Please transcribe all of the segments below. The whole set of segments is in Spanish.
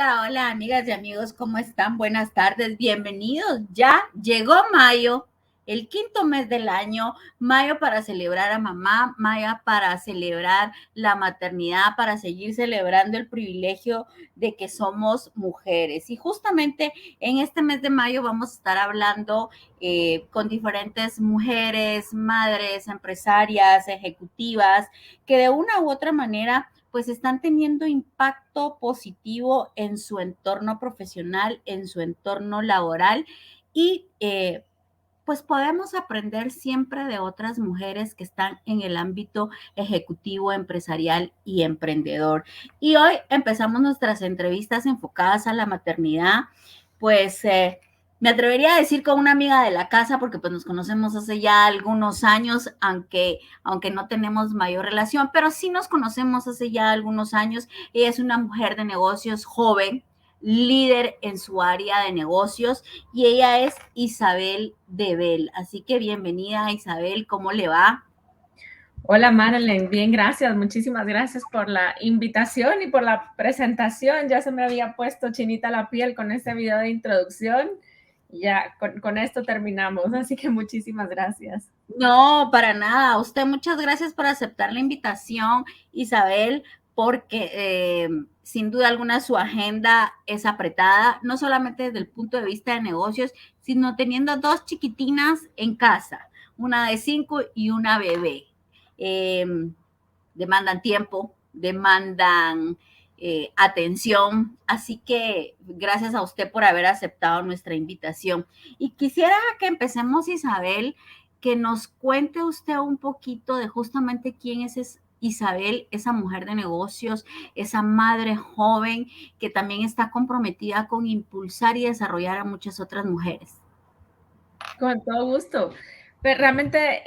Hola, amigas y amigos, ¿cómo están? Buenas tardes, bienvenidos. Ya llegó mayo, el quinto mes del año, mayo para celebrar a mamá, mayo para celebrar la maternidad, para seguir celebrando el privilegio de que somos mujeres. Y justamente en este mes de mayo vamos a estar hablando con diferentes mujeres, madres, empresarias, ejecutivas, que de una u otra manera pues están teniendo impacto positivo en su entorno profesional, en su entorno laboral y pues podemos aprender siempre de otras mujeres que están en el ámbito ejecutivo, empresarial y emprendedor. Y hoy empezamos nuestras entrevistas enfocadas a la maternidad, pues me atrevería a decir con una amiga de la casa, porque pues nos conocemos hace ya algunos años, aunque no tenemos mayor relación, pero sí nos conocemos hace ya algunos años. Ella es una mujer de negocios joven, líder en su área de negocios, y ella es Isabel Debel. Así que bienvenida, Isabel, ¿cómo le va? Hola Marilyn, bien, gracias. Muchísimas gracias por la invitación y por la presentación. Ya se me había puesto chinita la piel con este video de introducción. Ya con esto terminamos, así que muchísimas gracias. No, para nada. Usted, muchas gracias por aceptar la invitación, Isabel, porque sin duda alguna su agenda es apretada, no solamente desde el punto de vista de negocios, sino teniendo dos chiquitinas en casa, una de 5 y una bebé. Eh, Demandan tiempo, demandan atención. Así que gracias a usted por haber aceptado nuestra invitación. Y quisiera que empecemos, Isabel, que nos cuente usted un poquito de justamente quién es Isabel, esa mujer de negocios, esa madre joven que también está comprometida con impulsar y desarrollar a muchas otras mujeres. Con todo gusto. Pero realmente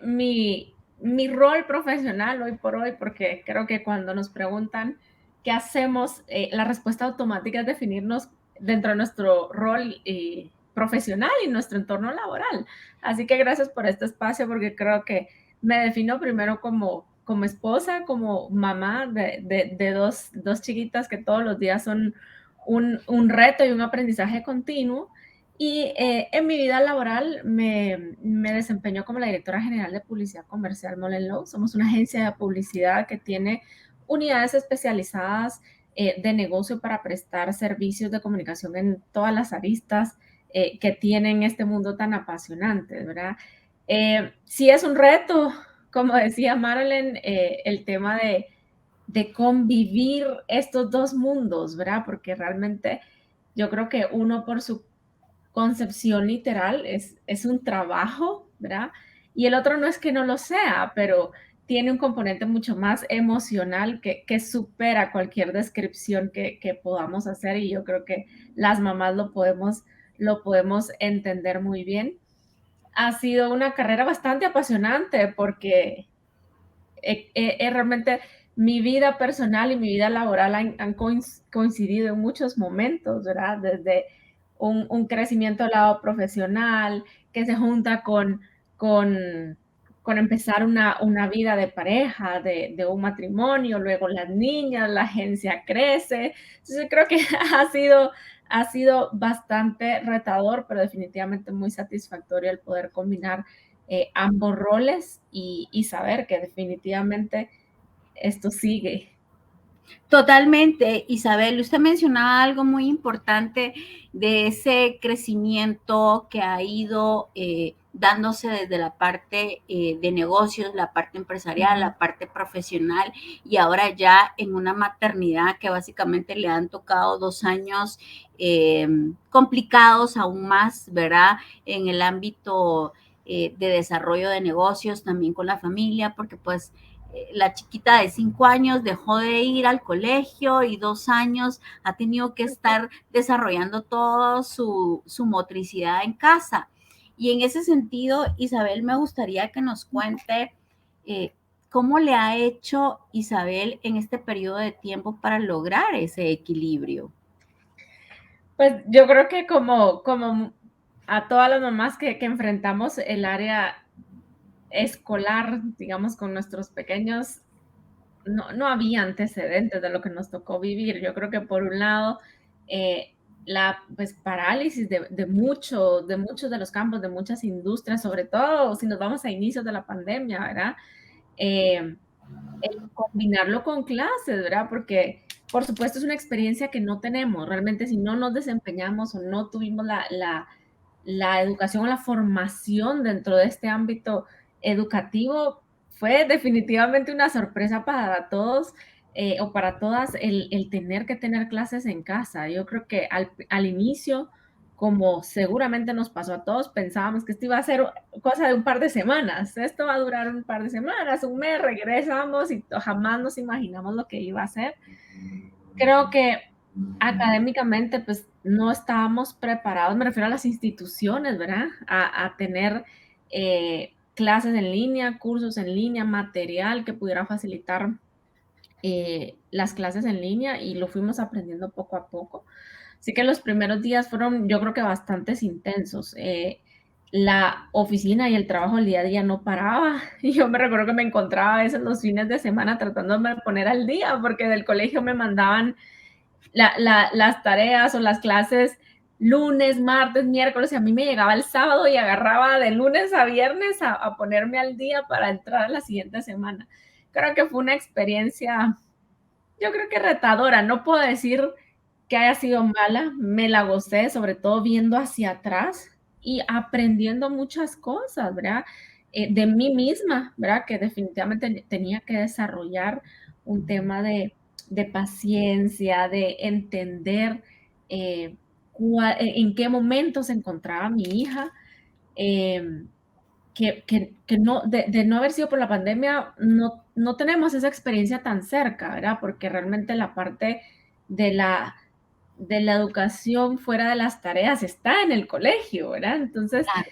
mi rol profesional hoy por hoy, porque creo que cuando nos preguntan qué hacemos, la respuesta automática es definirnos dentro de nuestro rol profesional y nuestro entorno laboral. Así que gracias por este espacio, porque creo que me defino primero como esposa, como mamá de dos chiquitas que todos los días son un reto y un aprendizaje continuo. Y en mi vida laboral me desempeño como la directora general de publicidad comercial Molenlow. Somos una agencia de publicidad que tiene unidades especializadas de negocio para prestar servicios de comunicación en todas las aristas que tienen este mundo tan apasionante, ¿verdad? Sí es un reto, como decía Marilyn, el tema de convivir estos dos mundos, ¿verdad? Porque realmente yo creo que uno por su concepción literal es un trabajo, ¿verdad? Y el otro no es que no lo sea, pero tiene un componente mucho más emocional que supera cualquier descripción que podamos hacer y yo creo que las mamás lo podemos entender muy bien. Ha sido una carrera bastante apasionante porque realmente mi vida personal y mi vida laboral han coincidido en muchos momentos, ¿verdad? Desde un crecimiento al lado profesional que se junta con empezar una vida de pareja, de un matrimonio, luego las niñas, la agencia crece. Entonces creo que ha sido bastante retador, pero definitivamente muy satisfactorio el poder combinar ambos roles y saber que definitivamente esto sigue. Totalmente, Isabel. Usted mencionaba algo muy importante de ese crecimiento que ha ido dándose desde la parte de negocios, la parte empresarial, la parte profesional y ahora ya en una maternidad que básicamente le han tocado 2 años complicados aún más, ¿verdad? En el ámbito de desarrollo de negocios, también con la familia, porque pues la chiquita de 5 años dejó de ir al colegio y 2 años ha tenido que estar desarrollando toda su motricidad en casa. Y en ese sentido, Isabel, me gustaría que nos cuente eh, cómo le ha hecho Isabel en este periodo de tiempo para lograr ese equilibrio. Pues yo creo que como a todas las mamás que enfrentamos el área escolar, digamos, con nuestros pequeños, no había antecedentes de lo que nos tocó vivir. Yo creo que por un lado, la pues, parálisis de muchos de los campos, de muchas industrias, sobre todo si nos vamos a inicios de la pandemia, ¿verdad? Eh, el combinarlo con clases, ¿verdad? Porque, por supuesto, es una experiencia que no tenemos. Realmente, si no nos desempeñamos o no tuvimos la educación o la formación dentro de este ámbito educativo, fue definitivamente una sorpresa para todos o para todas el tener que tener clases en casa. Yo creo que al inicio, como seguramente nos pasó a todos, pensábamos que esto iba a ser cosa de un par de semanas. Esto va a durar un par de semanas, un mes, regresamos y jamás nos imaginamos lo que iba a ser. Creo que académicamente, pues no estábamos preparados, me refiero a las instituciones, ¿verdad? A tener clases en línea, cursos en línea, material que pudiera facilitar las clases en línea y lo fuimos aprendiendo poco a poco. Así que los primeros días fueron, yo creo que bastantes intensos. La oficina y el trabajo el día a día no paraba. Y yo me recuerdo que me encontraba a veces los fines de semana tratándome de poner al día, porque del colegio me mandaban las tareas o las clases lunes, martes, miércoles, y a mí me llegaba el sábado y agarraba de lunes a viernes a ponerme al día para entrar a la siguiente semana. Creo que fue una experiencia, yo creo que retadora. No puedo decir que haya sido mala, me la gocé, sobre todo viendo hacia atrás y aprendiendo muchas cosas, ¿verdad? De mí misma, ¿verdad? Que definitivamente tenía que desarrollar un tema de paciencia, de entender en qué momento se encontraba mi hija, eh, que no, de no haber sido por la pandemia, no tenemos esa experiencia tan cerca, ¿verdad? Porque realmente la parte de la educación fuera de las tareas está en el colegio, ¿verdad? Entonces, Claro.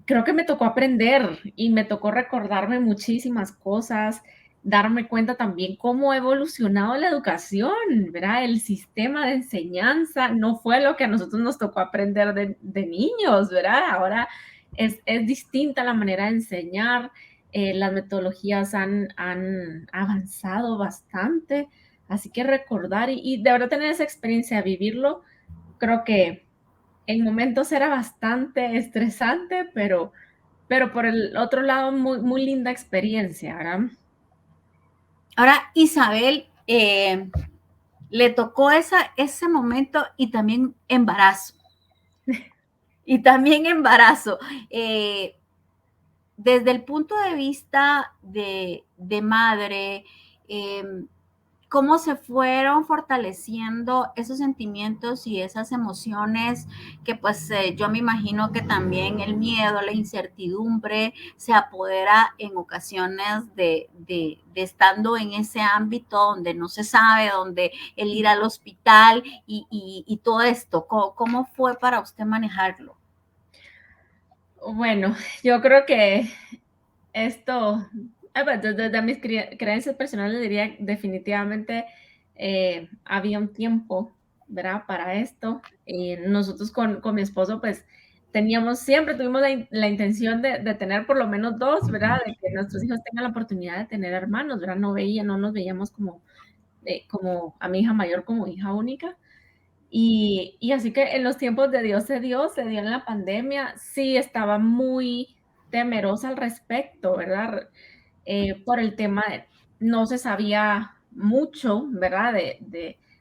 creo que me tocó aprender y me tocó recordarme muchísimas cosas, darme cuenta también cómo ha evolucionado la educación, ¿verdad? El sistema de enseñanza no fue lo que a nosotros nos tocó aprender de niños, ¿verdad? Ahora es distinta la manera de enseñar, las metodologías han avanzado bastante, así que recordar y de verdad tener esa experiencia, vivirlo, creo que en momentos era bastante estresante, pero por el otro lado, muy, muy linda experiencia, ¿verdad? Ahora, Isabel, le tocó ese momento y también embarazo. Y también embarazo. Desde el punto de vista de madre, eh, cómo se fueron fortaleciendo esos sentimientos y esas emociones que pues yo me imagino que también el miedo, la incertidumbre se apodera en ocasiones de estando en ese ámbito donde no se sabe, donde el ir al hospital y todo esto. ¿Cómo fue para usted manejarlo? Bueno, yo creo que esto, pues, desde mis creencias personales diría definitivamente había un tiempo, ¿verdad? Para esto. Nosotros con mi esposo, pues siempre tuvimos la intención de tener por lo menos dos, ¿verdad? De que nuestros hijos tengan la oportunidad de tener hermanos, ¿verdad? No nos veíamos como a mi hija mayor como hija única. Y así que en los tiempos de Dios se dio en la pandemia. Sí, estaba muy temerosa al respecto, ¿verdad? Por el tema de no se sabía mucho, ¿verdad?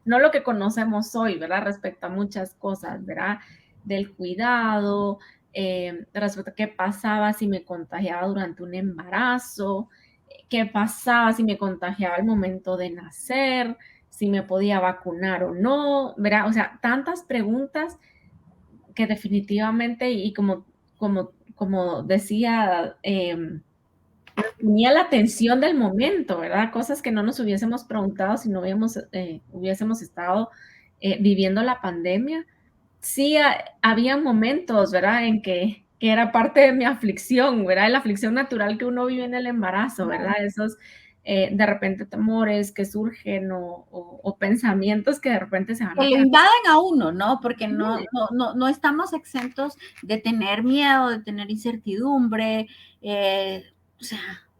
No lo que conocemos hoy, ¿verdad? Respecto a muchas cosas, ¿verdad? Del cuidado, respecto a qué pasaba si me contagiaba durante un embarazo, qué pasaba si me contagiaba al momento de nacer, si me podía vacunar o no, ¿verdad? O sea, tantas preguntas que definitivamente, y como decía, tenía la atención del momento, ¿verdad? Cosas que no nos hubiésemos preguntado si no hubiésemos estado viviendo la pandemia. Sí, había momentos, ¿verdad? En que era parte de mi aflicción, ¿verdad? La aflicción natural que uno vive en el embarazo, ¿verdad? Esos de repente temores que surgen o pensamientos que de repente se van Que a lo quedar. invaden a uno, ¿no? Porque no estamos exentos de tener miedo, de tener incertidumbre, o sea,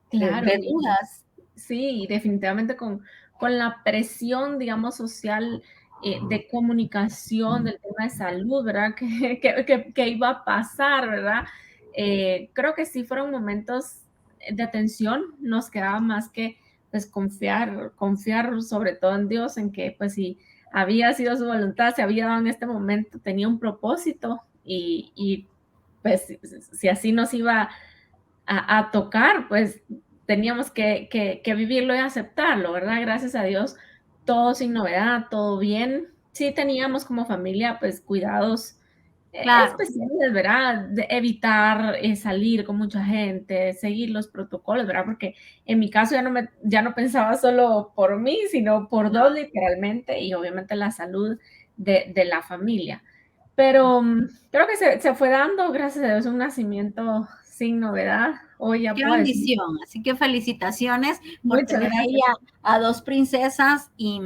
Claro, de dudas. sí, definitivamente con la presión, digamos, social, de comunicación del tema de salud, ¿verdad? Que iba a pasar, ¿verdad? Creo que sí fueron momentos de tensión, nos quedaba más que pues confiar sobre todo en Dios, en que pues si había sido su voluntad, se había dado en este momento, tenía un propósito y pues si así nos iba a tocar, pues teníamos que vivirlo y aceptarlo, ¿verdad? Gracias a Dios, todo sin novedad, todo bien. Sí teníamos como familia, pues cuidados Claro. especiales, ¿verdad? De evitar salir con mucha gente, seguir los protocolos, ¿verdad? Porque en mi caso ya no pensaba solo por mí, sino por dos literalmente y obviamente la salud de la familia. Pero creo que se fue dando, gracias a Dios, un nacimiento sin novedad. Hoy ya Qué puedo decir, bendición. Así que felicitaciones por muchas tener ahí gracias. a dos princesas y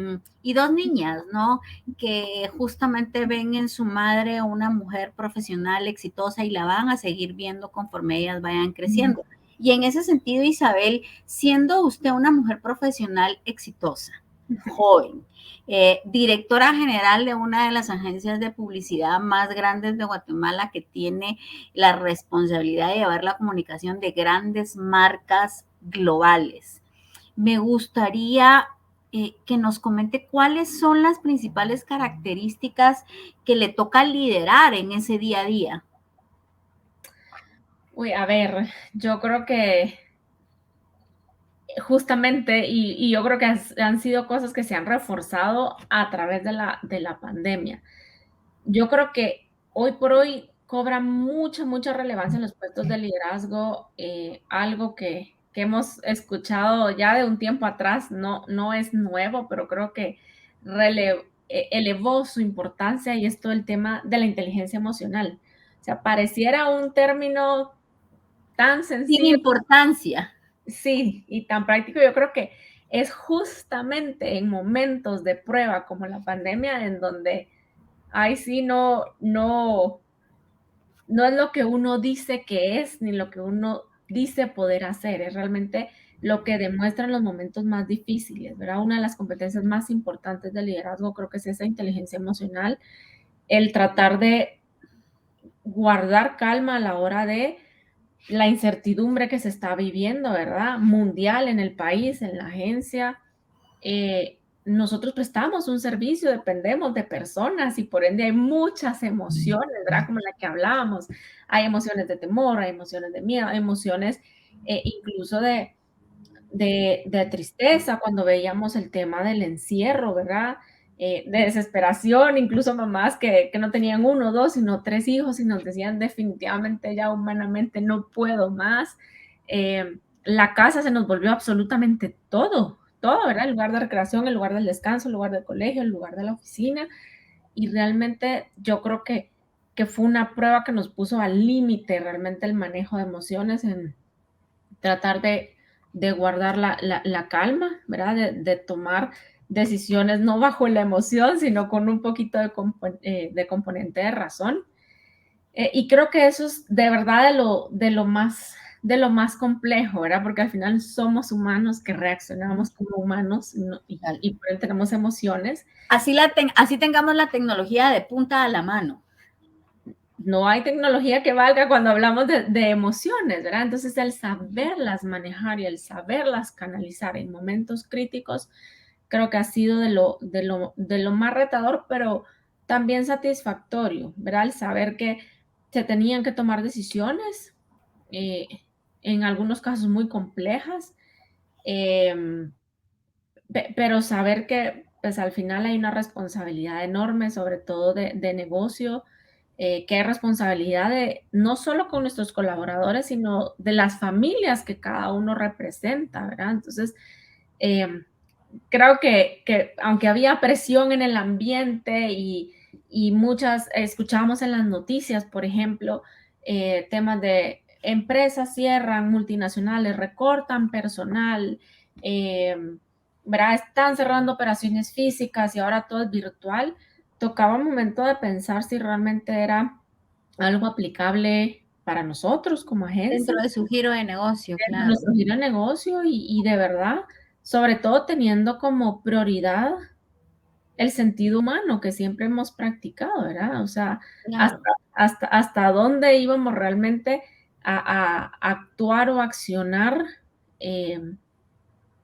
dos niñas, ¿no? Que justamente ven en su madre una mujer profesional exitosa y la van a seguir viendo conforme ellas vayan creciendo. Y en ese sentido, Isabel, siendo usted una mujer profesional exitosa, joven, directora general de una de las agencias de publicidad más grandes de Guatemala, que tiene la responsabilidad de llevar la comunicación de grandes marcas globales. Me gustaría que nos comente cuáles son las principales características que le toca liderar en ese día a día. Uy, a ver, yo creo que justamente, y yo creo que han sido cosas que se han reforzado a través de la pandemia. Yo creo que hoy por hoy cobra mucha relevancia en los puestos de liderazgo, algo que hemos escuchado ya de un tiempo atrás, no es nuevo, pero creo que elevó su importancia y es todo el tema de la inteligencia emocional. O sea, pareciera un término tan Sin sencillo, importancia. sí, y tan práctico, yo creo que es justamente en momentos de prueba como la pandemia en donde, ay, sí, no es lo que uno dice que es, ni lo que uno dice poder hacer, es realmente lo que demuestra en los momentos más difíciles, ¿verdad? Una de las competencias más importantes del liderazgo creo que es esa inteligencia emocional, el tratar de guardar calma a la hora de la incertidumbre que se está viviendo, ¿verdad? Mundial en el país, en la agencia. Nosotros prestamos un servicio, dependemos de personas y por ende hay muchas emociones, ¿verdad? Como la que hablábamos. Hay emociones de temor, hay emociones de miedo, hay emociones incluso de tristeza cuando veíamos el tema del encierro, ¿verdad? De desesperación, incluso mamás que no tenían uno, dos, sino tres hijos y nos decían definitivamente ya humanamente no puedo más. La casa se nos volvió absolutamente todo, ¿verdad? El lugar de recreación, el lugar del descanso, el lugar del colegio, el lugar de la oficina. Y realmente yo creo que fue una prueba que nos puso al límite realmente el manejo de emociones en tratar de guardar la calma, ¿verdad? De tomar decisiones no bajo la emoción, sino con un poquito de componente de razón. Y creo que eso es de verdad de lo más complejo, ¿verdad? Porque al final somos humanos que reaccionamos como humanos y por eso tenemos emociones. Así tengamos la tecnología de punta a la mano. No hay tecnología que valga cuando hablamos de emociones, ¿verdad? Entonces, el saberlas manejar y el saberlas canalizar en momentos críticos, creo que ha sido de lo más retador, pero también satisfactorio, ¿verdad? El saber que se tenían que tomar decisiones, eh, en algunos casos muy complejas, eh, pero saber que pues al final hay una responsabilidad enorme, sobre todo de negocio, que hay responsabilidad de no solo con nuestros colaboradores, sino de las familias que cada uno representa, ¿verdad? Entonces, eh, creo que aunque había presión en el ambiente y muchas, escuchábamos en las noticias, por ejemplo, temas de empresas cierran, multinacionales recortan personal, eh, ¿verdad? Están cerrando operaciones físicas y ahora todo es virtual. Tocaba un momento de pensar si realmente era algo aplicable para nosotros como agencia, Dentro de su giro de negocio, dentro de claro. nuestro giro de negocio y de verdad. sobre todo teniendo como prioridad el sentido humano que siempre hemos practicado, ¿verdad? O sea, hasta, Claro. hasta dónde íbamos realmente a actuar o accionar eh,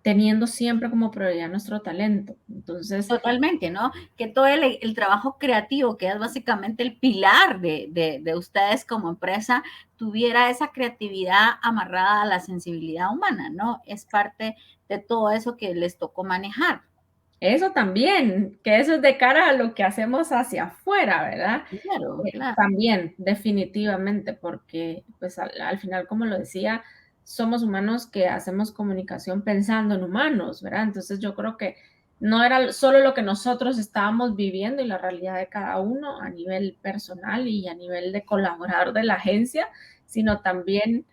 teniendo siempre como prioridad nuestro talento. Entonces, Totalmente, ¿no? Que todo el trabajo creativo, que es básicamente el pilar de ustedes como empresa, tuviera esa creatividad amarrada a la sensibilidad humana, ¿no? Es parte de todo eso que les tocó manejar. eso también, que eso es de cara a lo que hacemos hacia afuera, ¿verdad? Claro, claro. También, definitivamente, porque pues al final, como lo decía, somos humanos que hacemos comunicación pensando en humanos, ¿verdad? Entonces yo creo que no era solo lo que nosotros estábamos viviendo y la realidad de cada uno a nivel personal y a nivel de colaborador de la agencia, sino también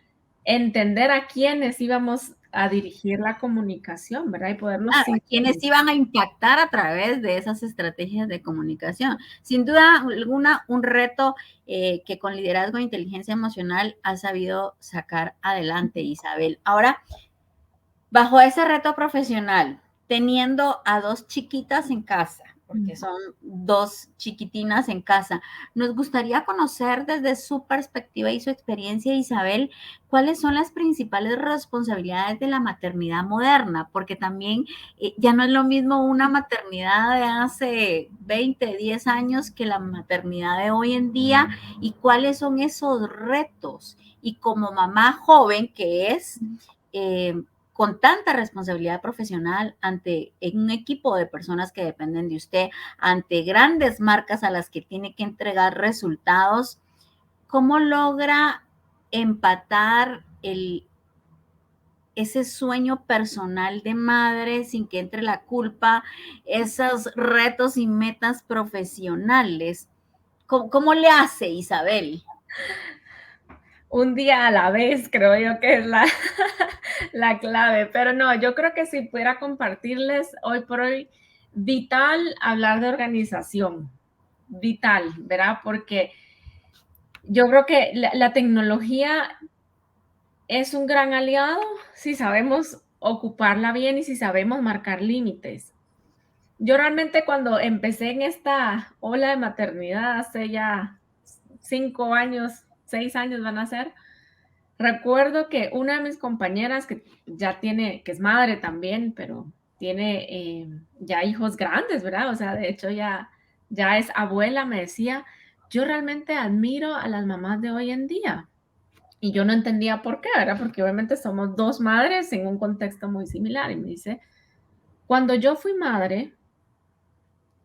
entender a quiénes íbamos a dirigir la comunicación, ¿verdad? Y poderlos Claro, a quienes iban a impactar a través de esas estrategias de comunicación. Sin duda alguna, un reto que con liderazgo e inteligencia emocional ha sabido sacar adelante, Isabel. Ahora, bajo ese reto profesional, teniendo a dos chiquitas en casa, porque son dos chiquitinas en casa, nos gustaría conocer desde su perspectiva y su experiencia, Isabel, cuáles son las principales responsabilidades de la maternidad moderna, porque también ya no es lo mismo una maternidad de hace 20, 10 años que la maternidad de hoy en día y cuáles son esos retos. Y como mamá joven que es, con tanta responsabilidad profesional ante un equipo de personas que dependen de usted, ante grandes marcas a las que tiene que entregar resultados, ¿cómo logra empatar ese sueño personal de madre sin que entre la culpa, esos retos y metas profesionales? ¿Cómo le hace, Isabel? un día a la vez, creo yo que es la clave. Pero no, yo creo que si pudiera compartirles hoy por hoy, vital hablar de organización, vital, ¿verdad? Porque yo creo que la tecnología es un gran aliado si sabemos ocuparla bien y si sabemos marcar límites. Yo realmente cuando empecé en esta ola de maternidad hace ya 5 años, 6 años van a ser, recuerdo que una de mis compañeras que ya tiene, que es madre también, pero tiene ya hijos grandes, ¿verdad? O sea, de hecho ya es abuela, me decía, yo realmente admiro a las mamás de hoy en día. Y yo no entendía por qué, ¿verdad? Porque obviamente somos dos madres en un contexto muy similar. Y me dice, cuando yo fui madre,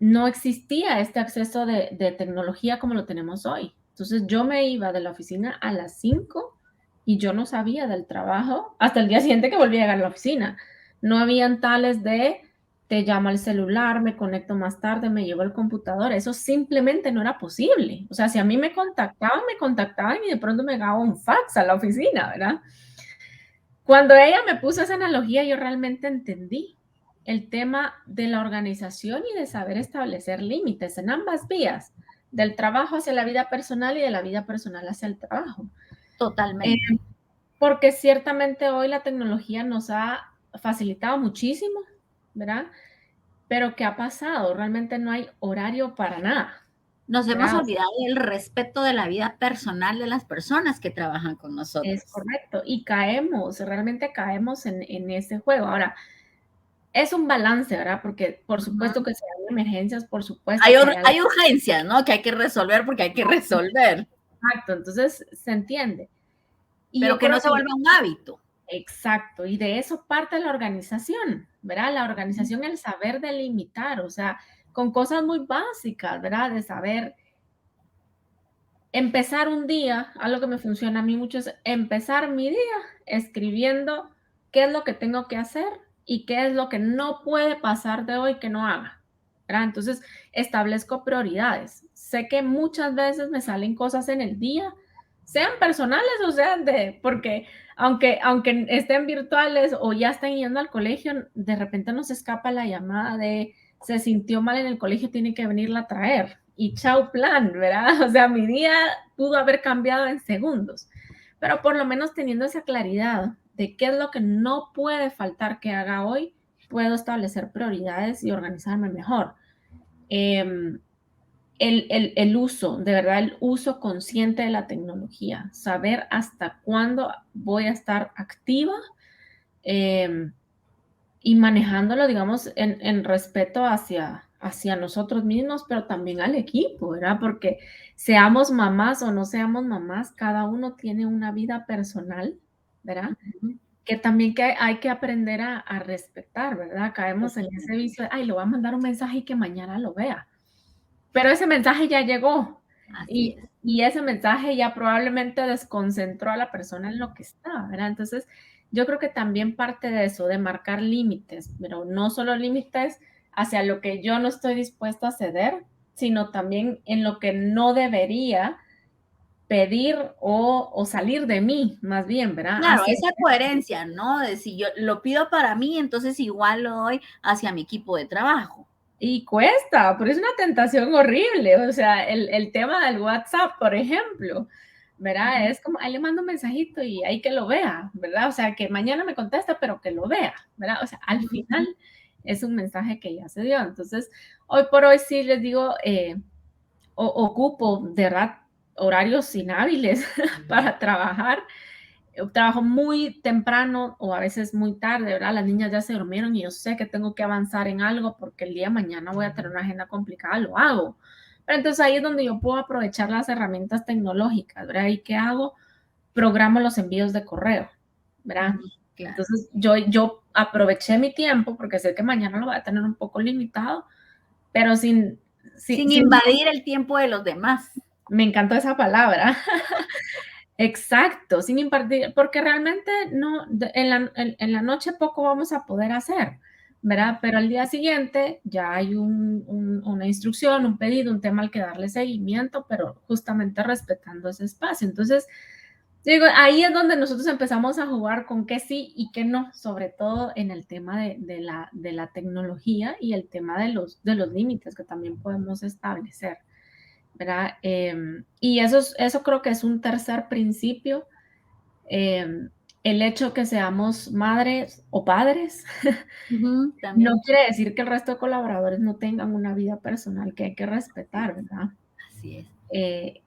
no existía este acceso de tecnología como lo tenemos hoy. Entonces yo me iba de la oficina a las 5 y yo no sabía del trabajo hasta el día siguiente que volví a llegar a la oficina. No habían tales de te llamo al celular, me conecto más tarde, me llevo el computador. Eso simplemente no era posible. O sea, si a mí me contactaban y de pronto me llegaba un fax a la oficina, ¿verdad? Cuando ella me puso esa analogía, yo realmente entendí el tema de la organización y de saber establecer límites en ambas vías, del trabajo hacia la vida personal y de la vida personal hacia el trabajo. Eh, Totalmente. porque ciertamente hoy la tecnología nos ha facilitado muchísimo, ¿verdad? Pero ¿qué ha pasado? Realmente no hay horario para nada, Nos hemos ¿verdad? olvidado del respeto de la vida personal de las personas que trabajan con Es nosotros. correcto. Y caemos, realmente caemos en ese juego. Ahora, es un balance, ¿verdad? Porque por supuesto Ujú. que si hay emergencias, por supuesto que hay algo. Hay urgencias, ¿no? Que hay que resolver porque hay que resolver, Exacto, entonces se entiende. Y pero yo que no creo se que, vuelva un hábito. exacto, y de eso parte la organización, ¿verdad? La organización, el saber delimitar, o sea, con cosas muy básicas, ¿verdad? De saber empezar un día, algo que me funciona a mí mucho es empezar mi día escribiendo qué es lo que tengo que hacer y qué es lo que no puede pasar de hoy que no haga, ¿verdad? Entonces, establezco prioridades. Sé que muchas veces me salen cosas en el día, sean personales o sean porque aunque estén virtuales o ya estén yendo al colegio, de repente nos escapa la llamada de se sintió mal en el colegio, tiene que venirla a traer. Y chau plan, ¿verdad? O sea, mi día pudo haber cambiado en segundos, pero por lo menos teniendo esa claridad de qué es lo que no puede faltar que haga hoy, puedo establecer prioridades y organizarme mejor. El uso, de verdad, el uso consciente de la tecnología, saber hasta cuándo voy a estar activa, y manejándolo, digamos, en respeto hacia nosotros mismos, pero también al equipo, ¿verdad? Porque seamos mamás o no seamos mamás, cada uno tiene una vida personal, ¿verdad? Ujú. Que también que hay que aprender a respetar, ¿verdad? Caemos en ese vicio de, ay, le voy a mandar un mensaje y que mañana lo vea. Pero ese mensaje ya llegó Así y, es. y ese mensaje ya probablemente desconcentró a la persona en lo que está, ¿verdad? Entonces, yo creo que también parte de eso, de marcar límites, pero no solo límites hacia lo que yo no estoy dispuesta a ceder, sino también en lo que no debería pedir o salir de mí, más bien, ¿verdad? Claro, esa coherencia, ¿no? De si yo lo pido para mí, entonces igual lo doy hacia mi equipo de trabajo. Y cuesta, pero es una tentación horrible. O sea, el tema del WhatsApp, por ejemplo, ¿verdad? Es como, ahí le mando un mensajito y ahí que lo vea, ¿verdad? O sea, que mañana me contesta, pero que lo vea, ¿verdad? O sea, al final es un mensaje que ya se dio. Entonces, hoy por hoy sí les digo, ocupo de verdad horarios inhábiles para trabajar. Trabajo muy temprano o a veces muy tarde, ¿verdad? Las niñas ya se durmieron y yo sé que tengo que avanzar en algo porque el día de mañana voy a tener una agenda complicada, lo hago. Pero entonces ahí es donde yo puedo aprovechar las herramientas tecnológicas, ¿verdad? ¿Y qué hago? Programo los envíos de correo, ¿verdad? Claro. Entonces yo aproveché mi tiempo porque sé que mañana lo voy a tener un poco limitado, pero Sin sin invadir el tiempo de los demás. me encantó esa palabra. Exacto, sin impartir, porque realmente no, en la noche poco vamos a poder hacer, ¿verdad? Pero al día siguiente ya hay una instrucción, un pedido, un tema al que darle seguimiento, pero justamente respetando ese espacio. Entonces, digo, ahí es donde nosotros empezamos a jugar con qué sí y qué no, sobre todo en el tema de la tecnología y el tema de los límites que también podemos establecer. ¿Verdad? Y eso creo que es un tercer principio, el hecho que seamos madres o padres no También. quiere decir que el resto de colaboradores no tengan una vida personal que hay que respetar, ¿verdad? Así es.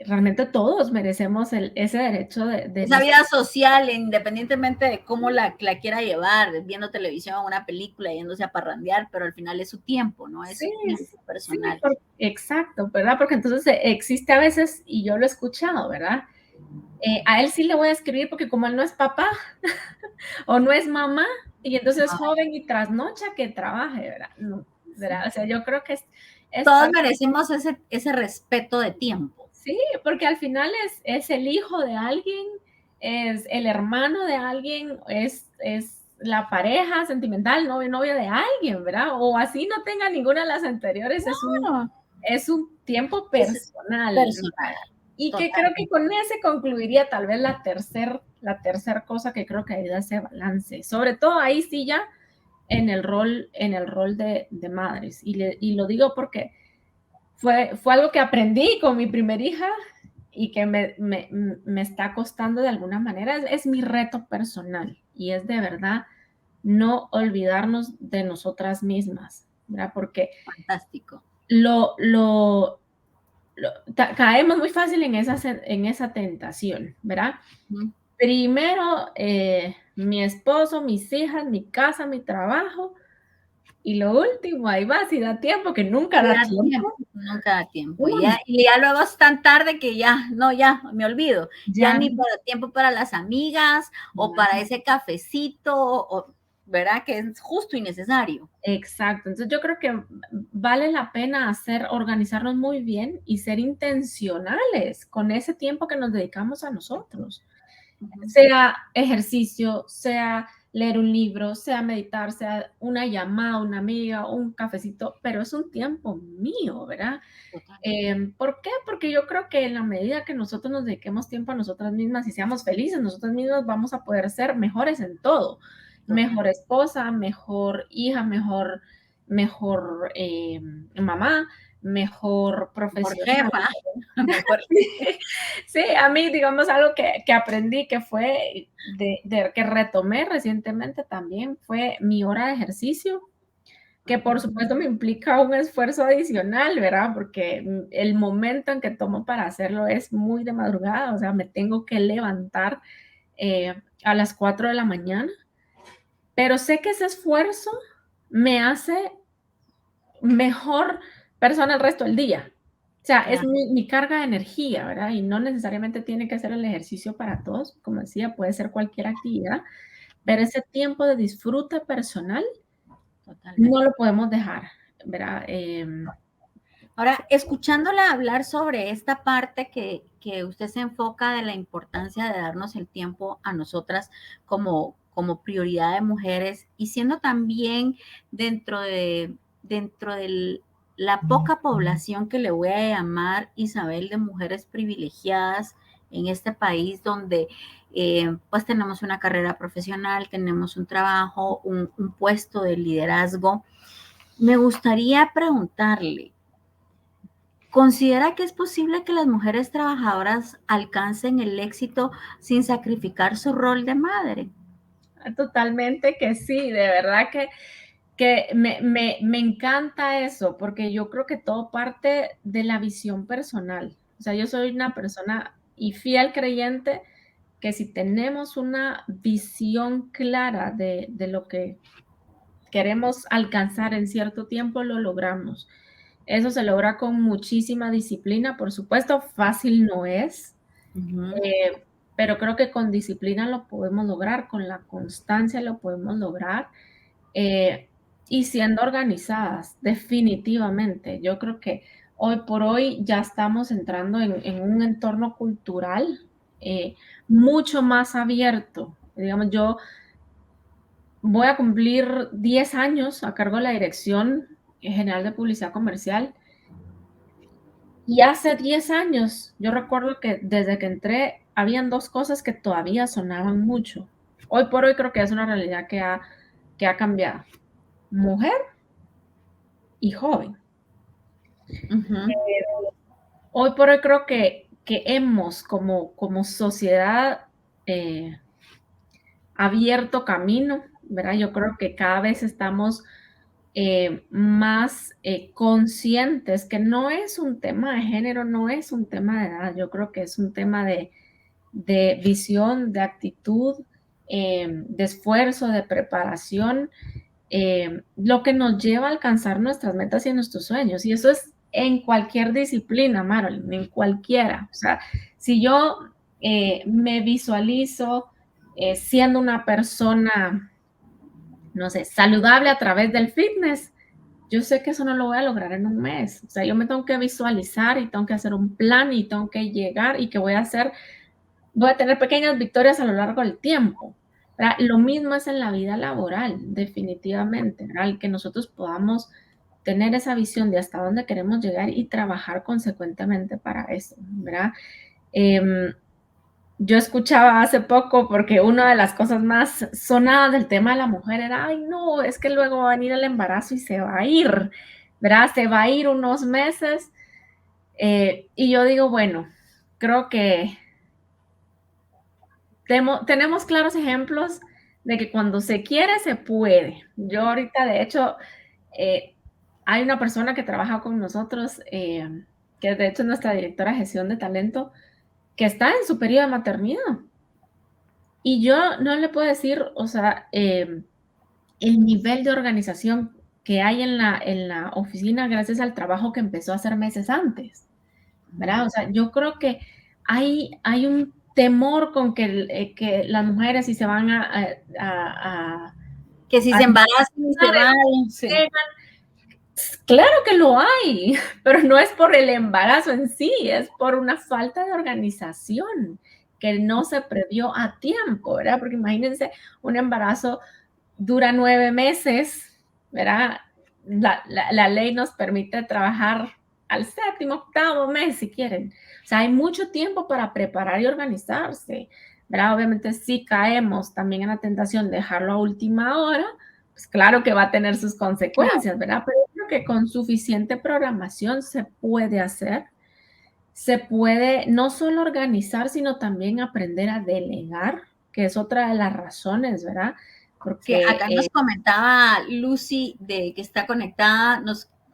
Realmente todos merecemos ese derecho de Esa vida social, independientemente de cómo la quiera llevar, viendo televisión, una película, yéndose a parrandear, pero al final es su tiempo, ¿no? Es sí, su tiempo sí, personal. exacto, ¿verdad? Porque entonces existe a veces, y yo lo he escuchado, ¿verdad? A él sí le voy a escribir porque como él no es papá, o no es mamá, y entonces es joven y trasnocha que trabaje, ¿verdad? No, ¿verdad? O sea, yo creo que es Todos parte, merecemos ese respeto de tiempo. sí, porque al final es el hijo de alguien, es el hermano de alguien, es la pareja sentimental, novio, novia de alguien, ¿verdad? O así no tenga ninguna de las anteriores, Claro, es un tiempo es personal. personal, Y que creo que totalmente. con ese concluiría tal vez la tercer cosa que creo que ayuda a ese balance. Sobre todo ahí sí ya en el rol de madres. Y lo digo porque fue algo que aprendí con mi primer hija y que me está costando de alguna manera. Es mi reto personal y es de verdad no olvidarnos de nosotras mismas, ¿verdad? Porque Fantástico. lo, lo, caemos muy fácil en esa tentación, ¿verdad? Primero, mi esposo, mis hijas, mi casa, mi trabajo, y lo último, ahí va, si da tiempo, que nunca Y da da tiempo, tiempo. nunca da tiempo. Uy, Y ya luego es tan tarde que ya, no, ya, me olvido. Ya ya, ni para tiempo para las amigas o para ese cafecito, o, ¿verdad? Que es justo y necesario. exacto. Entonces yo creo que vale la pena organizarnos muy bien y ser intencionales con ese tiempo que nos dedicamos a nosotros. Sea ejercicio, sea leer un libro, sea meditar, sea una llamada, una amiga, un cafecito, pero es un tiempo mío, ¿verdad? Total. ¿Por qué? Porque yo creo que en la medida que nosotros nos dediquemos tiempo a nosotras mismas y seamos felices, nosotras mismas vamos a poder ser mejores en todo. Total. Mejor esposa, mejor hija, mejor mamá, mejor Mejor profesional. jefa, mejor. Sí, a mí, digamos, algo que aprendí que fue que retomé recientemente también fue mi hora de ejercicio. que por supuesto me implica un esfuerzo adicional, ¿verdad? Porque el momento en que tomo para hacerlo es muy de madrugada, o sea, me tengo que levantar a las 4 de la mañana, pero sé que ese esfuerzo me hace mejor persona el resto del día. O sea, es Claro. mi carga de energía, ¿verdad? Y no necesariamente tiene que ser el ejercicio para todos, como decía, puede ser cualquier actividad, pero ese tiempo de disfrute personal no Totalmente. lo podemos dejar, ¿verdad? Ahora, escuchándola hablar sobre esta parte que usted se enfoca de la importancia de darnos el tiempo a nosotras como prioridad de mujeres y siendo también dentro de la poca población que le voy a llamar, Isabel, de mujeres privilegiadas en este país donde pues tenemos una carrera profesional, tenemos un trabajo, un puesto de liderazgo. Me gustaría preguntarle, ¿considera que es posible que las mujeres trabajadoras alcancen el éxito sin sacrificar su rol de madre? Totalmente que sí, de verdad que me encanta eso, porque yo creo que todo parte de la visión personal. O sea, yo soy una persona y fiel creyente que si tenemos una visión clara de lo que queremos alcanzar en cierto tiempo, lo logramos. Eso se logra con muchísima disciplina, por supuesto, fácil no es, Ujú. pero creo que con disciplina lo podemos lograr, con la constancia lo podemos lograr. Eh, y siendo organizadas, definitivamente. Yo creo que hoy por hoy ya estamos entrando en un entorno cultural eh, mucho más abierto. Digamos, yo voy a cumplir 10 años a cargo de la Dirección General de Publicidad Comercial y hace 10 años yo recuerdo que desde que entré habían dos cosas que todavía sonaban mucho. Hoy por hoy creo que es una realidad que ha cambiado. Mujer y joven. Ujú. Hoy por hoy creo que hemos como sociedad abierto camino, ¿verdad? Yo creo que cada vez estamos más conscientes que no es un tema de género, no es un tema de edad, yo creo que es un tema de visión, de actitud, de esfuerzo, de preparación, lo que nos lleva a alcanzar nuestras metas y nuestros sueños. Y eso es en cualquier disciplina, Marilyn, en cualquiera. O sea, si yo me visualizo siendo una persona, no sé, saludable a través del fitness, yo sé que eso no lo voy a lograr en un mes. O sea, yo me tengo que visualizar y tengo que hacer un plan y tengo que llegar y que voy a tener pequeñas victorias a lo largo del tiempo. ¿Verdad? Lo mismo es en la vida laboral, definitivamente, ¿verdad? El que nosotros podamos tener esa visión de hasta dónde queremos llegar y trabajar consecuentemente para eso, ¿verdad? Eh, yo escuchaba hace poco, porque una de las cosas más sonadas del tema de la mujer era, ay, no, es que luego va a venir el embarazo y se va a ir, ¿verdad? Se va a ir unos meses. Y yo digo, bueno, creo que tenemos claros ejemplos de que cuando se quiere, se puede. Yo ahorita, de hecho, eh, hay una persona que trabaja con nosotros, que de hecho es nuestra directora de gestión de talento, que está en su periodo de maternidad. Y yo no le puedo decir, o sea, el nivel de organización que hay en la oficina gracias al trabajo que empezó a hacer meses antes, ¿verdad? O sea, yo creo que hay un temor con que las mujeres si se van Que si a se embarazan y se van, sí. claro que lo hay, pero no es por el embarazo en sí, es por una falta de organización que no se previó a tiempo, ¿verdad? Porque imagínense, un embarazo dura 9 meses, ¿verdad? La ley nos permite trabajar al séptimo, octavo mes, si quieren. O sea, hay mucho tiempo para preparar y organizarse, ¿verdad? Obviamente, si caemos también en la tentación de dejarlo a última hora, pues claro que va a tener sus Claro. consecuencias, ¿verdad? Pero creo que con suficiente programación se puede hacer. Se puede no solo organizar, sino también aprender a delegar, que es otra de las razones, ¿verdad? Que porque acá nos comentaba Lucy de que está conectada,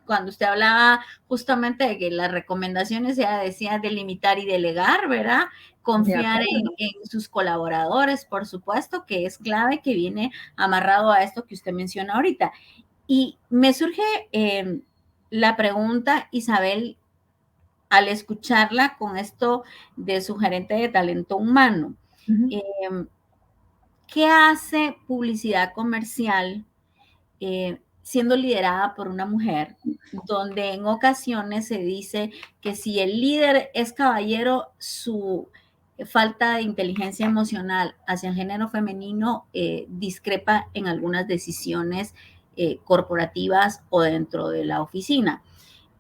cuando usted hablaba justamente de que las recomendaciones, ella decía delimitar y delegar, ¿verdad? de Confiar acuerdo. en sus colaboradores, por supuesto, que es clave, que viene amarrado a esto que usted menciona ahorita. Y me surge la pregunta, Isabel, al escucharla con esto de su gerente de talento humano. Uh-huh. Eh, ¿Qué hace publicidad comercial siendo liderada por una mujer, donde en ocasiones se dice que si el líder es caballero, su falta de inteligencia emocional hacia el género femenino discrepa en algunas decisiones corporativas o dentro de la oficina?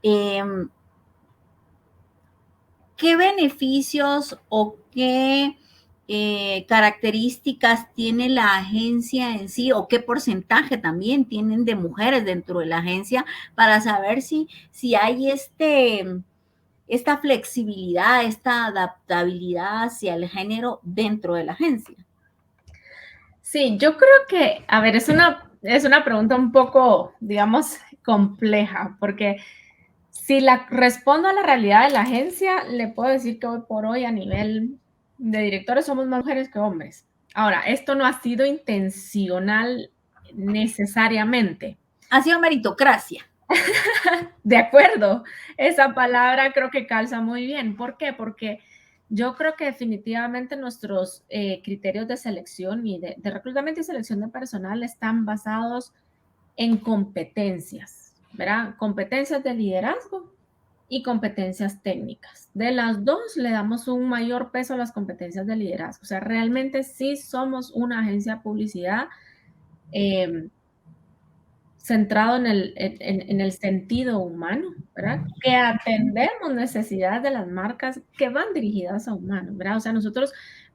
Eh, ¿Qué beneficios o qué características tiene la agencia en sí o qué porcentaje también tienen de mujeres dentro de la agencia para saber si hay esta flexibilidad, esta adaptabilidad hacia el género dentro de la agencia? Sí, yo creo que, a ver, es una pregunta un poco, digamos, compleja, porque si la respondo a la realidad de la agencia, le puedo decir que hoy por hoy a nivel de directores somos más mujeres que hombres. Ahora, esto no ha sido intencional necesariamente. Ha sido meritocracia. De acuerdo, esa palabra creo que calza muy bien. ¿Por qué? Porque yo creo que definitivamente nuestros criterios de selección y de reclutamiento y selección de personal están basados en competencias, ¿verdad? Competencias de liderazgo y competencias técnicas. De las dos le damos un mayor peso a las competencias de liderazgo. O sea, realmente sí somos una agencia de publicidad centrado en el sentido humano, ¿verdad? Que atendemos necesidades de las marcas que van dirigidas a humanos, ¿verdad? O sea, nosotros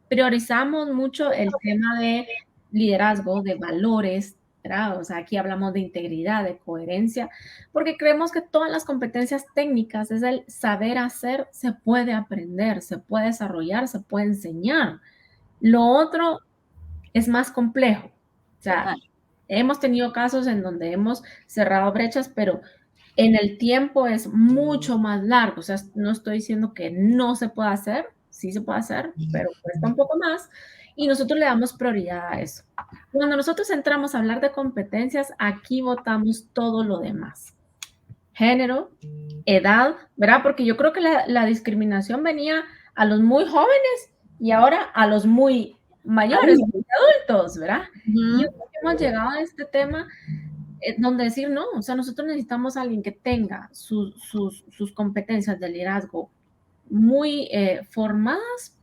priorizamos mucho el tema de liderazgo, de valores, ¿verdad? O sea, aquí hablamos de integridad, de coherencia, porque creemos que todas las competencias técnicas, es el saber hacer, se puede aprender, se puede desarrollar, se puede enseñar. Lo otro es más complejo. O sea, Total. hemos tenido casos en donde hemos cerrado brechas, pero en el tiempo es mucho más largo. O sea, no estoy diciendo que no se pueda hacer, sí se puede hacer, pero cuesta un poco más y nosotros le damos prioridad a eso. Cuando nosotros entramos a hablar de competencias, aquí votamos todo lo demás. Género, edad, ¿verdad? Porque yo creo que la discriminación venía a los muy jóvenes y ahora a los muy mayores, muy adultos, ¿verdad? Y yo creo que hemos llegado a este tema donde decir, no, o sea, nosotros necesitamos a alguien que tenga sus competencias de liderazgo muy formadas,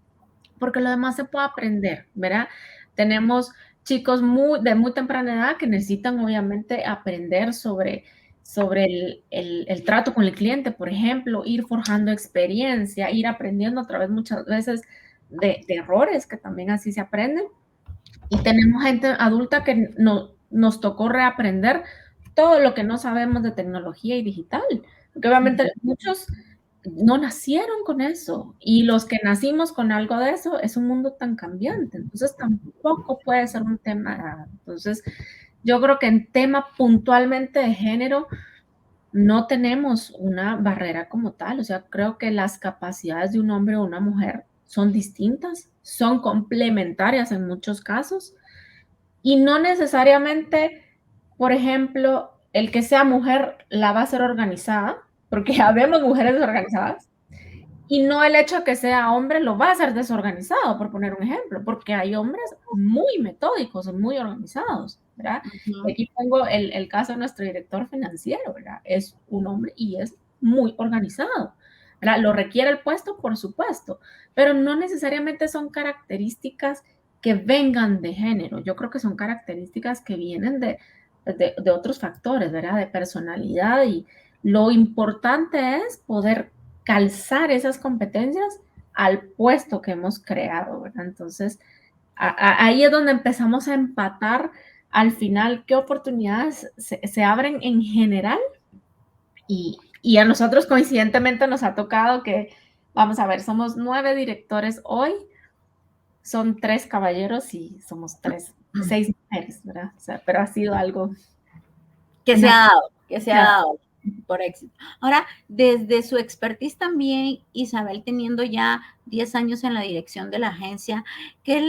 porque lo demás se puede aprender, ¿verdad? Tenemos chicos de muy temprana edad que necesitan obviamente aprender sobre el trato con el cliente, por ejemplo, ir forjando experiencia, ir aprendiendo a través muchas veces de errores, que también así se aprenden. Y tenemos gente adulta que nos tocó reaprender todo lo que no sabemos de tecnología y digital, porque obviamente muchos no nacieron con eso y los que nacimos con algo de eso es un mundo tan cambiante, entonces tampoco puede ser un tema. Entonces, yo creo que en tema puntualmente de género no tenemos una barrera como tal, o sea, creo que las capacidades de un hombre o una mujer son distintas, son complementarias en muchos casos y no necesariamente, por ejemplo, el que sea mujer la va a ser organizada, porque habemos mujeres desorganizadas, y no el hecho de que sea hombre lo va a hacer desorganizado, por poner un ejemplo, porque hay hombres muy metódicos, muy organizados, ¿verdad? Y aquí pongo el caso de nuestro director financiero, ¿verdad? Es un hombre y es muy organizado, ¿verdad? Lo requiere el puesto, por supuesto, pero no necesariamente son características que vengan de género. Yo creo que son características que vienen de otros factores, ¿verdad? De personalidad y lo importante es poder calzar esas competencias al puesto que hemos creado, ¿verdad? Entonces, ahí es donde empezamos a empatar al final qué oportunidades se abren en general y a nosotros coincidentemente nos ha tocado que, vamos a ver, somos 9 directores hoy, son 3 caballeros y somos 6 mujeres, mujeres, ¿verdad? O sea, pero ha sido algo que se ha natural. dado, que se ha dado por éxito. Ahora, desde su expertise también, Isabel, teniendo ya 10 años en la dirección de la agencia, ¿qué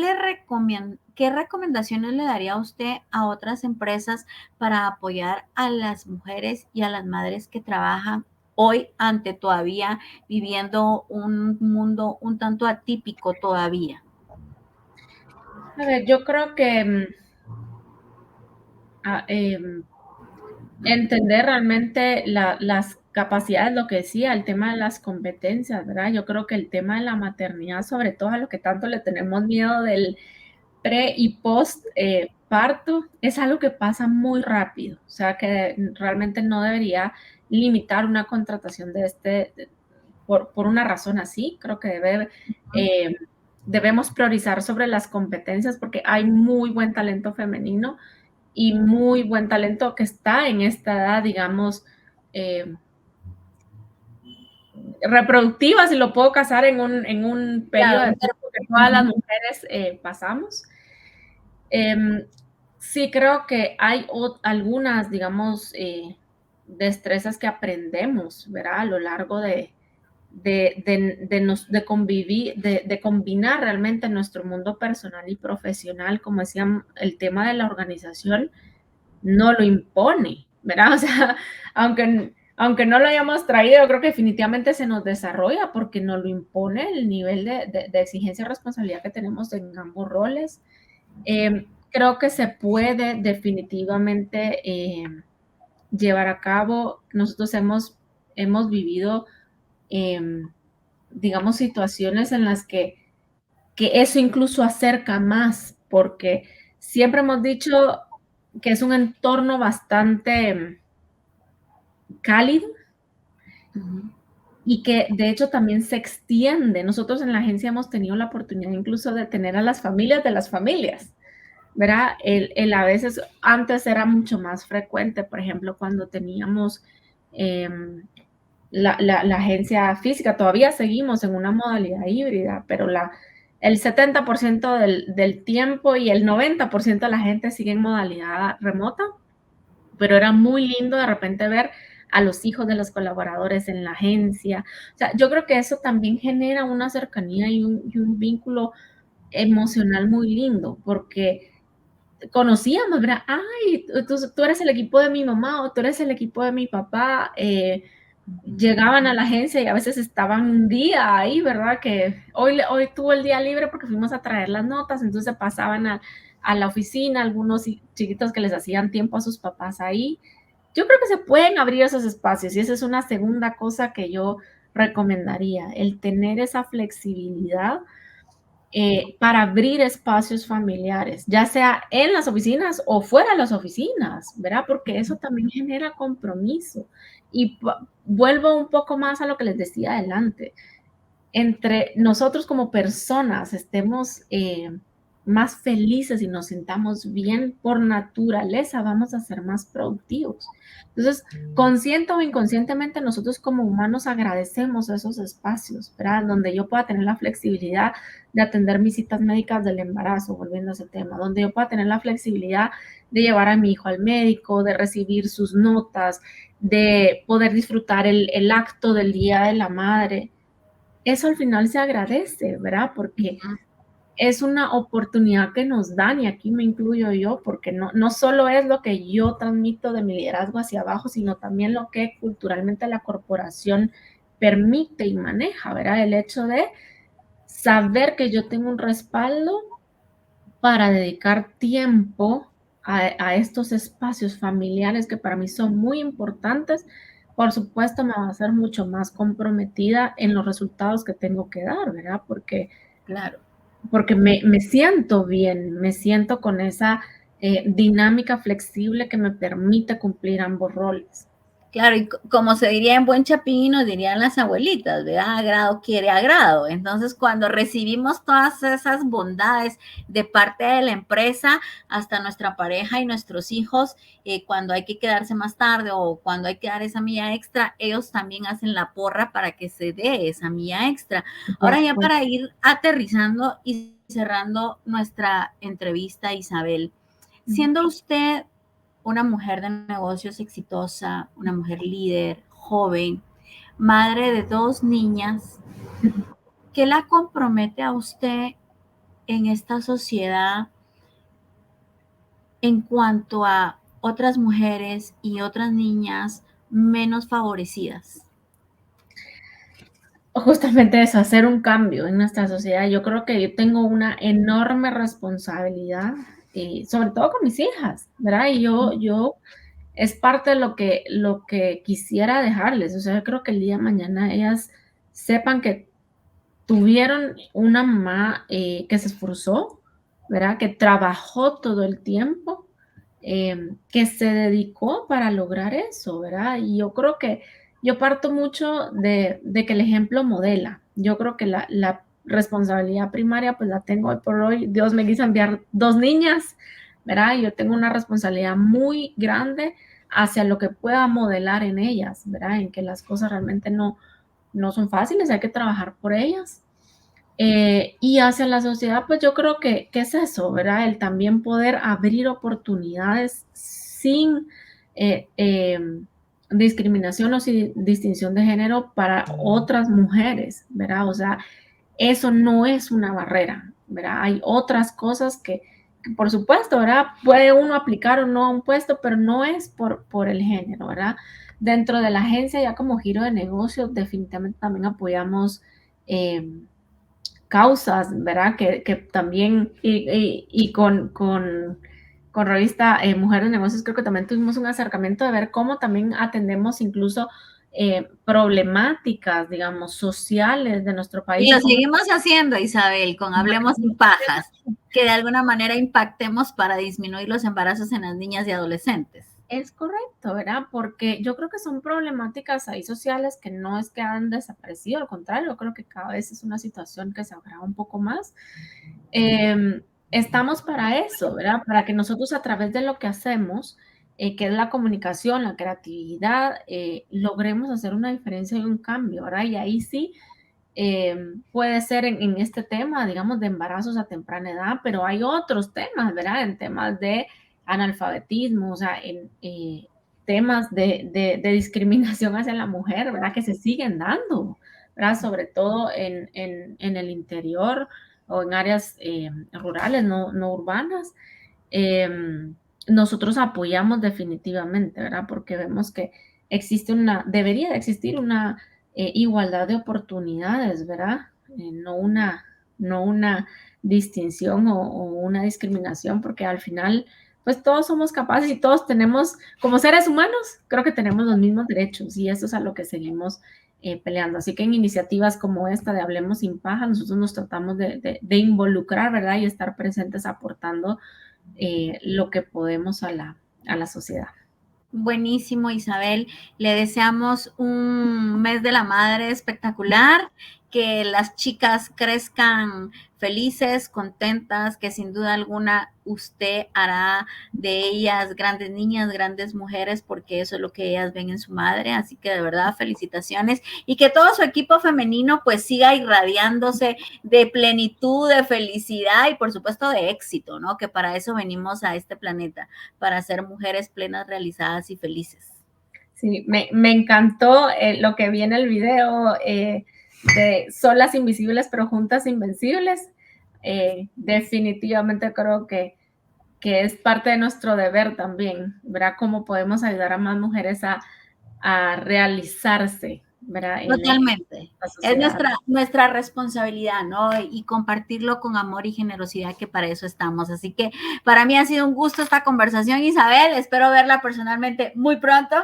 recomendaciones le daría a usted a otras empresas para apoyar a las mujeres y a las madres que trabajan hoy ante todavía viviendo un mundo un tanto atípico todavía? A ver, yo creo que entender realmente las capacidades, lo que decía, el tema de las competencias, ¿verdad? Yo creo que el tema de la maternidad, sobre todo a lo que tanto le tenemos miedo del pre y post parto, es algo que pasa muy rápido, o sea que realmente no debería limitar una contratación de por una razón así, creo que debemos priorizar sobre las competencias porque hay muy buen talento femenino y muy buen talento que está en esta edad, digamos, reproductiva, si lo puedo casar en un periodo Claro, de tiempo que todas las mujeres pasamos. Sí, creo que hay algunas, digamos, destrezas que aprendemos, ¿verdad? A lo largo de convivir, de combinar realmente nuestro mundo personal y profesional, como decían, el tema de la organización no lo impone, ¿verdad? O sea, aunque no lo hayamos traído, yo creo que definitivamente se nos desarrolla porque nos lo impone el nivel de exigencia y responsabilidad que tenemos en ambos roles. Creo que se puede definitivamente llevar a cabo. Nosotros hemos vivido, digamos, situaciones en las que eso incluso acerca más, porque siempre hemos dicho que es un entorno bastante cálido y que de hecho también se extiende. Nosotros en la agencia hemos tenido la oportunidad incluso de tener a las familias de las familias, ¿verdad? A veces antes era mucho más frecuente, por ejemplo, cuando teníamos la agencia física, todavía seguimos en una modalidad híbrida, pero el 70% del tiempo y el 90% de la gente sigue en modalidad remota, pero era muy lindo de repente ver a los hijos de los colaboradores en la agencia. O sea, yo creo que eso también genera una cercanía y un vínculo emocional muy lindo, porque conocíamos, ¿verdad? Ay, tú eres el equipo de mi mamá o tú eres el equipo de mi papá. Llegaban a la agencia y a veces estaban un día ahí, ¿verdad? Que hoy tuvo el día libre porque fuimos a traer las notas, entonces pasaban a la oficina, algunos chiquitos que les hacían tiempo a sus papás ahí. Yo creo que se pueden abrir esos espacios y esa es una segunda cosa que yo recomendaría, el tener esa flexibilidad para abrir espacios familiares, ya sea en las oficinas o fuera de las oficinas, ¿verdad? Porque eso también genera compromiso. Y vuelvo un poco más a lo que les decía adelante. Entre nosotros como personas estemos más felices y nos sintamos bien por naturaleza, vamos a ser más productivos. Entonces, consciente o inconscientemente, nosotros como humanos agradecemos esos espacios, ¿verdad? Donde yo pueda tener la flexibilidad de atender mis citas médicas del embarazo, volviendo a ese tema, donde yo pueda tener la flexibilidad de llevar a mi hijo al médico, de recibir sus notas, de poder disfrutar el acto del Día de la Madre. Eso al final se agradece, ¿verdad? Porque es una oportunidad que nos dan, y aquí me incluyo yo, porque no solo es lo que yo transmito de mi liderazgo hacia abajo, sino también lo que culturalmente la corporación permite y maneja, ¿verdad? El hecho de saber que yo tengo un respaldo para dedicar tiempo a estos espacios familiares que para mí son muy importantes. Por supuesto, me va a hacer mucho más comprometida en los resultados que tengo que dar, ¿verdad? claro. Porque me siento bien, me siento con esa dinámica flexible que me permite cumplir ambos roles. Claro, y como se diría en buen chapín, dirían las abuelitas, ¿verdad? Agrado quiere agrado. Entonces, cuando recibimos todas esas bondades de parte de la empresa, hasta nuestra pareja y nuestros hijos, cuando hay que quedarse más tarde o cuando hay que dar esa milla extra, ellos también hacen la porra para que se dé esa milla extra. Ahora ya para ir aterrizando y cerrando nuestra entrevista, Isabel, Siendo usted una mujer de negocios exitosa, una mujer líder, joven, madre de 2 niñas, ¿qué la compromete a usted en esta sociedad en cuanto a otras mujeres y otras niñas menos favorecidas? Justamente eso, hacer un cambio en nuestra sociedad. Yo creo que yo tengo una enorme responsabilidad, sobre todo con mis hijas, ¿verdad? Y yo es parte de lo que quisiera dejarles. O sea, yo creo que el día de mañana ellas sepan que tuvieron una mamá que se esforzó, ¿verdad? Que trabajó todo el tiempo, que se dedicó para lograr eso, ¿verdad? Y yo creo que yo parto mucho de que el ejemplo modela. Yo creo que la responsabilidad primaria pues la tengo hoy por hoy. Dios me quiso enviar 2 niñas, ¿verdad? Y yo tengo una responsabilidad muy grande hacia lo que pueda modelar en ellas, ¿verdad? En que las cosas realmente no son fáciles, hay que trabajar por ellas. Y hacia la sociedad, pues yo creo que es eso, ¿verdad? El también poder abrir oportunidades sin discriminación o sin distinción de género para otras mujeres, ¿verdad? O sea, eso no es una barrera, ¿verdad? Hay otras cosas que por supuesto, ¿verdad? Puede uno aplicar o no a un puesto, pero no es por el género, ¿verdad? Dentro de la agencia, ya como giro de negocio, definitivamente también apoyamos causas, ¿verdad? Que también, y con revista Mujer de Negocios, creo que también tuvimos un acercamiento de ver cómo también atendemos incluso problemáticas, digamos, sociales de nuestro país. Y lo seguimos haciendo, Isabel, con Hablemos sin Pajas, que de alguna manera impactemos para disminuir los embarazos en las niñas y adolescentes. Es correcto, ¿verdad? Porque yo creo que son problemáticas ahí sociales que no es que han desaparecido, al contrario, yo creo que cada vez es una situación que se agrava un poco más. Estamos para eso, ¿verdad? Para que nosotros a través de lo que hacemos, que es la comunicación, la creatividad, logremos hacer una diferencia y un cambio, ¿verdad? Y ahí sí puede ser en este tema, digamos, de embarazos a temprana edad, pero hay otros temas, ¿verdad? En temas de analfabetismo, o sea, en temas de discriminación hacia la mujer, ¿verdad? Que se siguen dando, ¿verdad? Sobre todo en el interior o en áreas rurales, no urbanas. Nosotros apoyamos definitivamente, ¿verdad? Porque vemos que debería de existir una igualdad de oportunidades, ¿verdad? No una distinción o una discriminación, porque al final, pues todos somos capaces y todos tenemos, como seres humanos, creo que tenemos los mismos derechos y eso es a lo que seguimos peleando. Así que en iniciativas como esta de Hablemos sin Paja, nosotros nos tratamos de involucrar, ¿verdad? Y estar presentes aportando lo que podemos a la sociedad. Buenísimo, Isabel. Le deseamos un mes de la madre espectacular, que las chicas crezcan felices, contentas, que sin duda alguna usted hará de ellas grandes niñas, grandes mujeres, porque eso es lo que ellas ven en su madre. Así que de verdad, felicitaciones y que todo su equipo femenino pues siga irradiándose de plenitud, de felicidad y por supuesto de éxito, ¿no? Que para eso venimos a este planeta, para ser mujeres plenas, realizadas y felices. Sí, me encantó lo que vi en el video de solas invisibles pero juntas invencibles. Definitivamente creo que es parte de nuestro deber también, ¿verdad? Cómo podemos ayudar a más mujeres a realizarse, ¿verdad? Totalmente. Es nuestra responsabilidad, ¿no? Y compartirlo con amor y generosidad, que para eso estamos. Así que para mí ha sido un gusto esta conversación, Isabel. Espero verla personalmente muy pronto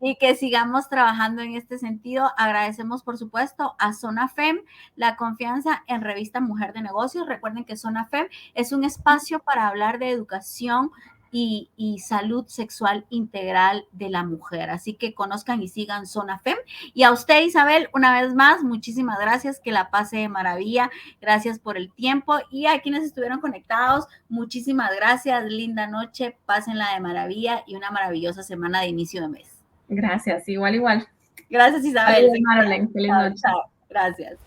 y que sigamos trabajando en este sentido. Agradecemos, por supuesto, a Zona FEM la confianza en Revista Mujer de Negocios. Recuerden que Zona FEM es un espacio para hablar de educación y salud sexual integral de la mujer. Así que conozcan y sigan Zona FEM. Y a usted, Isabel, una vez más, muchísimas gracias, que la pase de maravilla. Gracias por el tiempo. Y a quienes estuvieron conectados, muchísimas gracias. Linda noche, pásenla de maravilla y una maravillosa semana de inicio de mes. Gracias, igual. Gracias, Isabel. Marlene, feliz noche. Chao. Gracias.